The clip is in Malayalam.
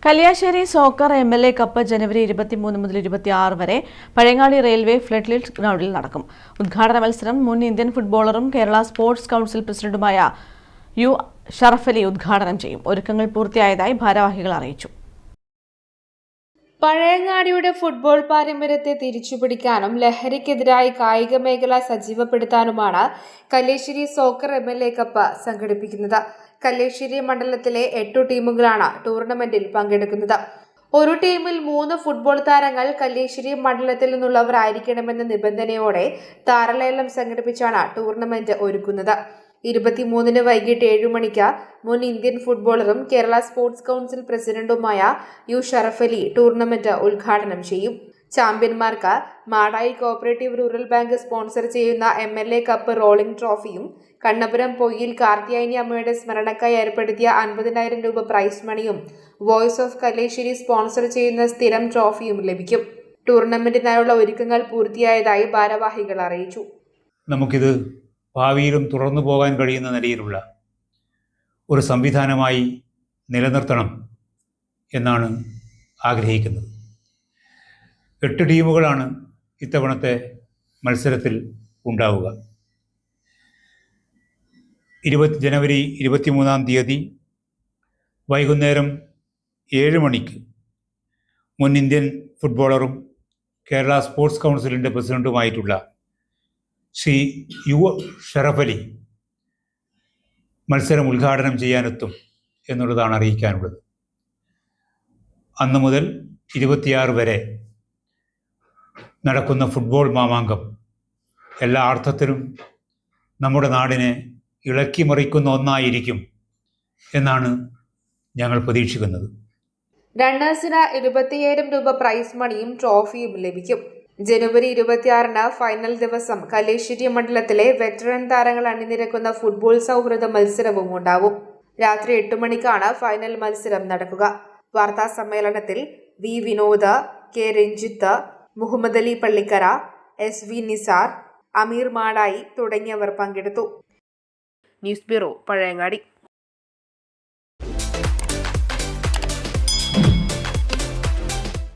കല്യാശ്ശേരി സോക്കർ MLA കപ്പ് ജനുവരി 23 മുതൽ 26 വരെ പഴയങ്ങാടി റെയിൽവേ ഫ്ലഡ് ഗ്രൗണ്ടിൽ നടക്കും. ഉദ്ഘാടന മത്സരം മുൻ ഇന്ത്യൻ ഫുട്ബോളറും കേരള സ്പോർട്സ് കൗൺസിൽ പ്രസിഡന്റുമായ യു ഷറഫ് അലി ഉദ്ഘാടനം ചെയ്യും. ഒരുക്കങ്ങൾ പൂർത്തിയായതായി ഭാരവാഹികൾ അറിയിച്ചു. പഴയങ്ങാടിയുടെ ഫുട്ബോൾ പാരമ്പര്യത്തെ തിരിച്ചുപിടിക്കാനും ലഹരിക്കെതിരായി കായിക മേഖല സജീവപ്പെടുത്താനുമാണ് കല്യാശ്ശേരി സോക്കർ MLA കപ്പ് സംഘടിപ്പിക്കുന്നത്. കല്യാശ്ശേരി മണ്ഡലത്തിലെ 8 ടീമുകളാണ് ടൂർണമെന്റിൽ പങ്കെടുക്കുന്നത്. ഒരു ടീമിൽ 3 ഫുട്ബോൾ താരങ്ങൾ കല്യാശ്ശേരി മണ്ഡലത്തിൽ നിന്നുള്ളവരായിരിക്കണമെന്ന നിബന്ധനയോടെ താരലേലം സംഘടിപ്പിച്ചാണ് ടൂർണമെന്റ് ഒരുക്കുന്നത്. 23 വൈകിട്ട് 7 മണിക്ക് മുൻ ഇന്ത്യൻ ഫുട്ബോളറും കേരള സ്പോർട്സ് കൗൺസിൽ പ്രസിഡന്റുമായ യു ഷറഫ് അലി ടൂർണമെന്റ് ഉദ്ഘാടനം ചെയ്യും. ചാമ്പ്യന്മാർക്ക് Madayi cooperative rural bank sponsor ചെയ്യുന്ന MLA കപ്പ് റോളിംഗ് ട്രോഫിയും കണ്ണപുരം പൊയ്യിൽ കാർത്തിയായനി അമ്മയുടെ സ്മരണക്കായി ഏർപ്പെടുത്തിയ 50,000 രൂപ പ്രൈസ് മണിയും വോയിസ് ഓഫ് കല്യാശ്ശേരി സ്പോൺസർ ചെയ്യുന്ന സ്ഥിരം ട്രോഫിയും ലഭിക്കും. ടൂർണമെന്റിനായുള്ള ഒരുക്കങ്ങൾ പൂർത്തിയായതായി ഭാരവാഹികൾ അറിയിച്ചു. നമുക്കിത് ഭാവിയിലും തുടർന്നു പോകാൻ കഴിയുന്ന നിലയിലുള്ള ഒരു സംവിധാനമായി നിലനിർത്തണം എന്നാണ് ആഗ്രഹിക്കുന്നത്. 8 ടീമുകളാണ് ഇത്തവണത്തെ മത്സരത്തിൽ ഉണ്ടാവുക. ജനുവരി 23 വൈകുന്നേരം 7 മണിക്ക് മുൻ ഇന്ത്യൻ ഫുട്ബോളറും കേരള സ്പോർട്സ് കൗൺസിലിൻ്റെ പ്രസിഡന്റുമായിട്ടുള്ള ശ്രീ യു ഷറഫ് അലി മത്സരം ഉദ്ഘാടനം ചെയ്യാനെത്തും എന്നുള്ളതാണ് അറിയിക്കാനുള്ളത്. അന്ന് മുതൽ 26 വരെ നടക്കുന്ന ഫുട്ബോൾ മാമാങ്കം എല്ലാ അർത്ഥത്തിലും നമ്മുടെ നാടിനെ ഇളക്കിമറിക്കുന്ന ഒന്നായിരിക്കും എന്നാണ് ഞങ്ങൾ പ്രതീക്ഷിക്കുന്നത്. റണ്ണേഴ്സിന് 25,000 രൂപ പ്രൈസ് മണിയും ട്രോഫിയും ലഭിക്കും. ജനുവരി 26 ഫൈനൽ ദിവസം കല്യാശ്ശേരി മണ്ഡലത്തിലെ വെറ്ററൻ താരങ്ങൾ അണിനിരക്കുന്ന ഫുട്ബോൾ സൗഹൃദ മത്സരവും ഉണ്ടാവും. രാത്രി 8 മണിക്കാണ് ഫൈനൽ മത്സരം നടക്കുക. വാർത്താ സമ്മേളനത്തിൽ വി വിനോദ്, കെ രഞ്ജിത്ത്, മുഹമ്മദ് അലി പള്ളിക്കര, SV നിസാർ, അമീർ മാടായി തുടങ്ങിയവർ പങ്കെടുത്തു. News bureau, Pazhayangadi.